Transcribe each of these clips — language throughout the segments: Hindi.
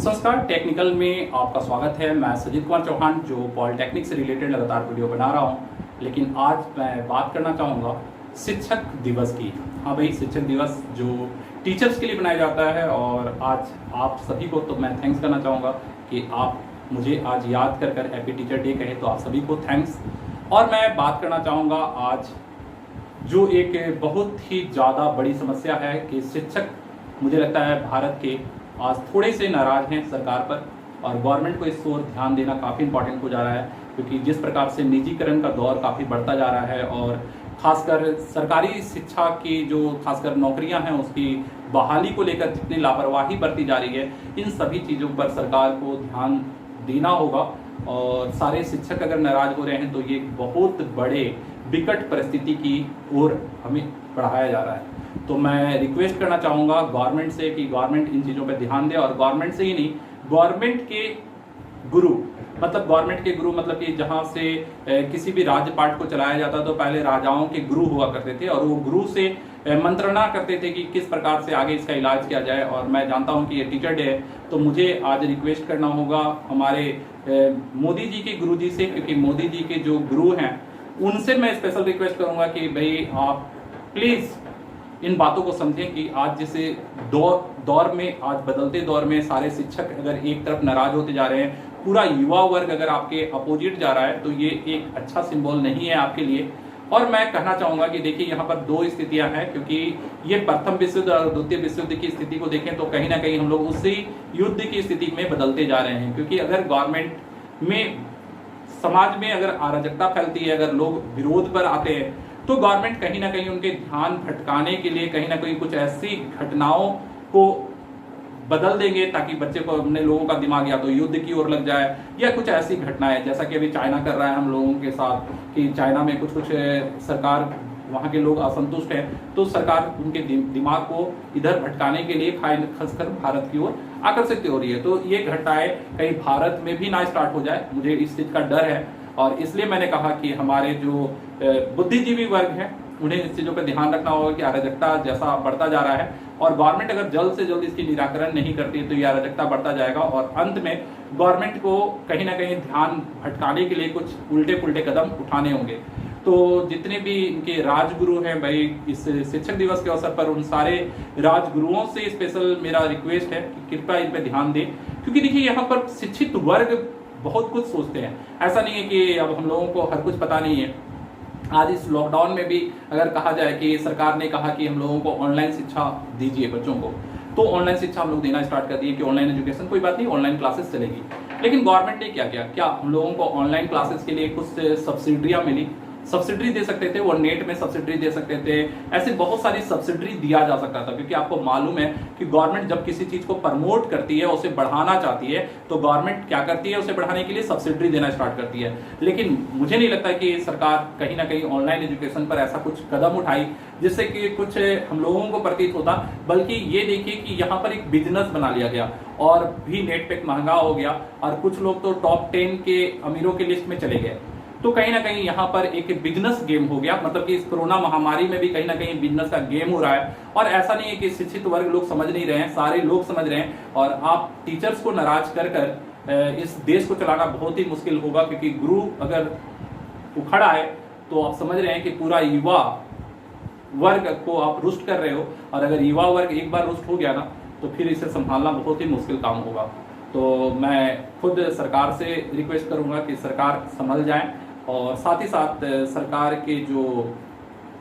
नमस्कार, टेक्निकल में आपका स्वागत है। मैं सुजीत कुमार चौहान जो पॉलिटेक्निक से रिलेटेड लगातार वीडियो बना रहा हूं, लेकिन आज मैं बात करना चाहूँगा शिक्षक दिवस की। हाँ भाई, शिक्षक दिवस जो टीचर्स के लिए बनाया जाता है, और आज आप सभी को तो मैं थैंक्स करना चाहूँगा कि आप मुझे आज याद कर हैप्पी टीचर डे कहे, तो आप सभी को थैंक्स। और मैं बात करना चाहूँगा आज जो एक बहुत ही ज़्यादा बड़ी समस्या है कि शिक्षक, मुझे लगता है भारत के आज थोड़े से नाराज हैं सरकार पर, और गवर्नमेंट को इस ओर ध्यान देना काफ़ी इंपॉर्टेंट हो जा रहा है, क्योंकि जिस प्रकार से निजीकरण का दौर काफ़ी बढ़ता जा रहा है, और खासकर सरकारी शिक्षा की जो खासकर नौकरियां हैं उसकी बहाली को लेकर जितनी लापरवाही बरती जा रही है, इन सभी चीज़ों पर सरकार को ध्यान देना होगा। और सारे शिक्षक अगर नाराज हो रहे हैं तो ये बहुत बड़े विकट परिस्थिति की ओर हमें बढ़ाया जा रहा है। तो मैं रिक्वेस्ट करना चाहूँगा गवर्नमेंट से कि गवर्नमेंट इन चीज़ों पर ध्यान दे, और गवर्नमेंट से ही नहीं, गवर्नमेंट के गुरु मतलब कि जहाँ से किसी भी राज्य पाठ को चलाया जाता तो पहले राजाओं के गुरु हुआ करते थे, और वो गुरु से मंत्रणा करते थे कि किस प्रकार से आगे इसका इलाज किया जाए। और मैं जानता हूँ कि ये टीचर डे है, तो मुझे आज रिक्वेस्ट करना होगा हमारे मोदी जी के गुरु जी से, क्योंकि मोदी जी के जो गुरु हैं उनसे मैं स्पेशल रिक्वेस्ट करूँगा कि भाई आप प्लीज़ इन बातों को समझें कि आज जैसे दौर में, आज बदलते दौर में सारे शिक्षक अगर एक तरफ नाराज होते जा रहे हैं, पूरा युवा वर्ग अगर आपके अपोजिट जा रहा है, तो ये एक अच्छा सिंबल नहीं है आपके लिए। और मैं कहना चाहूँगा कि देखिए यहाँ पर दो स्थितियाँ हैं, क्योंकि ये प्रथम विश्व युद्ध और द्वितीय विश्व युद्ध की स्थिति को देखें तो कहीं ना कहीं हम लोग उसी युद्ध की स्थिति में बदलते जा रहे हैं। क्योंकि अगर गवर्नमेंट में, समाज में अगर अराजकता फैलती है, अगर लोग विरोध पर आते हैं, तो गवर्नमेंट कहीं ना कहीं उनके ध्यान भटकाने के लिए कहीं ना कहीं कुछ ऐसी घटनाओं को बदल देंगे ताकि बच्चे को, अपने लोगों का दिमाग या तो युद्ध की ओर लग जाए, या कुछ ऐसी घटनाएं जैसा कि अभी चाइना कर रहा है हम लोगों के साथ, कि चाइना में कुछ सरकार, वहाँ के लोग असंतुष्ट हैं, तो सरकार उनके दिमाग को इधर भटकाने के लिए खासकर भारत की ओर आकर्षित हो रही है। तो ये घटनाएं कहीं भारत में भी ना स्टार्ट हो जाए, मुझे इस चीज़ का डर है। और इसलिए मैंने कहा कि हमारे जो बुद्धिजीवी वर्ग हैं उन्हें इस चीज़ों पर ध्यान रखना होगा कि अराजकता जैसा बढ़ता जा रहा है, और गवर्नमेंट अगर जल्द से जल्द इसकी निराकरण नहीं करती तो ये अराजकता बढ़ता जाएगा, और अंत में गवर्नमेंट को कहीं ना कहीं ध्यान भटकाने के लिए कुछ उल्टे पुल्टे कदम उठाने होंगे। तो जितने भी इनके राजगुरु हैं भाई, इस शिक्षक दिवस के अवसर पर उन सारे राजगुरुओं से स्पेशल मेरा रिक्वेस्ट है कि कृपया इन पर ध्यान दें। क्योंकि देखिए यहाँ पर शिक्षित वर्ग बहुत कुछ सोचते हैं, ऐसा नहीं है कि अब हम लोगों को हर कुछ पता नहीं है। आज इस लॉकडाउन में भी अगर कहा जाए कि सरकार ने कहा कि हम लोगों को ऑनलाइन शिक्षा दीजिए बच्चों को, तो ऑनलाइन शिक्षा हम लोग देना स्टार्ट कर दिए कि ऑनलाइन एजुकेशन, कोई बात नहीं, ऑनलाइन क्लासेस चलेगी। लेकिन गवर्नमेंट ने क्या किया? क्या हम लोगों को ऑनलाइन क्लासेस के लिए कुछ सब्सिडियां मिली? सब्सिडी दे सकते थे, वो नेट में सब्सिडी दे सकते थे, ऐसे बहुत सारी सब्सिडी दिया जा सकता था। क्योंकि आपको मालूम है कि गवर्नमेंट जब किसी चीज को प्रमोट करती है, उसे बढ़ाना चाहती है, तो गवर्नमेंट क्या करती है? उसे बढ़ाने के लिए सब्सिडी देना स्टार्ट करती है। लेकिन मुझे नहीं लगता कि सरकार कहीं ना कहीं ऑनलाइन एजुकेशन पर ऐसा कुछ कदम उठाई जिससे कि कुछ हम लोगों को प्रतीत होता, बल्कि ये देखिए कि यहाँ पर एक बिजनेस बना लिया गया, और भी नेट पैक महंगा हो गया, और कुछ लोग तो टॉप 10 के अमीरों की लिस्ट में चले गए। तो कहीं ना कहीं यहाँ पर एक बिजनेस गेम हो गया, मतलब कि इस कोरोना महामारी में भी कहीं ना कहीं बिजनेस का गेम हो रहा है। और ऐसा नहीं है कि शिक्षित वर्ग लोग समझ नहीं रहे हैं, सारे लोग समझ रहे हैं, और आप टीचर्स को नाराज कर इस देश को चलाना बहुत ही मुश्किल होगा। क्योंकि गुरु अगर उखड़ आए तो आप समझ रहे हैं कि पूरा युवा वर्ग को आप रुष्ट कर रहे हो, और अगर युवा वर्ग एक बार रुष्ट हो गया ना, तो फिर इसे संभालना बहुत ही मुश्किल काम होगा। तो मैं खुद सरकार से रिक्वेस्ट करूंगा कि सरकार संभल जाए, और साथ ही साथ सरकार के जो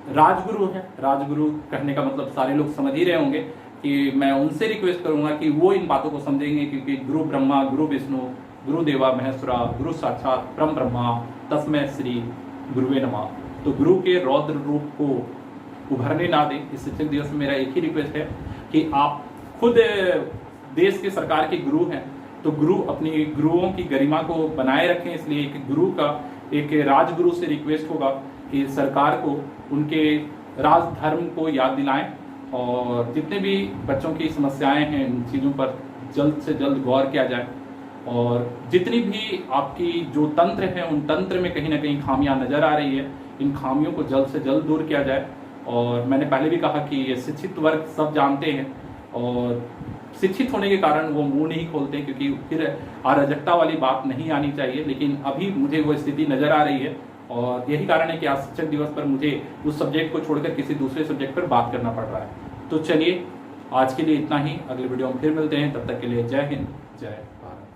राजगुरु हैं, राजगुरु कहने का मतलब सारे लोग समझ ही रहे होंगे, कि मैं उनसे रिक्वेस्ट करूंगा कि वो इन बातों को समझेंगे। क्योंकि गुरु ब्रह्मा गुरु विष्णु गुरु देवा महेश्वरा गुरु साक्षात परम ब्रह्मा तस्मै श्री गुरुवे नमः। तो गुरु के रौद्र रूप को उभरने ना दें। इस शिक्षक दिवस में मेरा एक ही रिक्वेस्ट है कि आप खुद देश के सरकार के गुरु हैं, तो गुरु अपनी गुरुओं की गरिमा को बनाए रखें। इसलिए एक गुरु का, एक राजगुरु से रिक्वेस्ट होगा कि सरकार को उनके राज धर्म को याद दिलाएं, और जितने भी बच्चों की समस्याएं हैं उन चीज़ों पर जल्द से जल्द गौर किया जाए, और जितनी भी आपकी जो तंत्र हैं उन तंत्र में कहीं ना कहीं खामियां नजर आ रही है, इन खामियों को जल्द से जल्द दूर किया जाए। और मैंने पहले भी कहा कि ये शिक्षित वर्ग सब जानते हैं, और शिक्षित होने के कारण वो मुंह नहीं खोलते, क्योंकि फिर अराजकता वाली बात नहीं आनी चाहिए। लेकिन अभी मुझे वो स्थिति नजर आ रही है और यही कारण है कि आज शिक्षक दिवस पर मुझे उस सब्जेक्ट को छोड़कर किसी दूसरे सब्जेक्ट पर बात करना पड़ रहा है। तो चलिए आज के लिए इतना ही, अगले वीडियो में फिर मिलते हैं, तब तक के लिए जय हिंद जय भारत।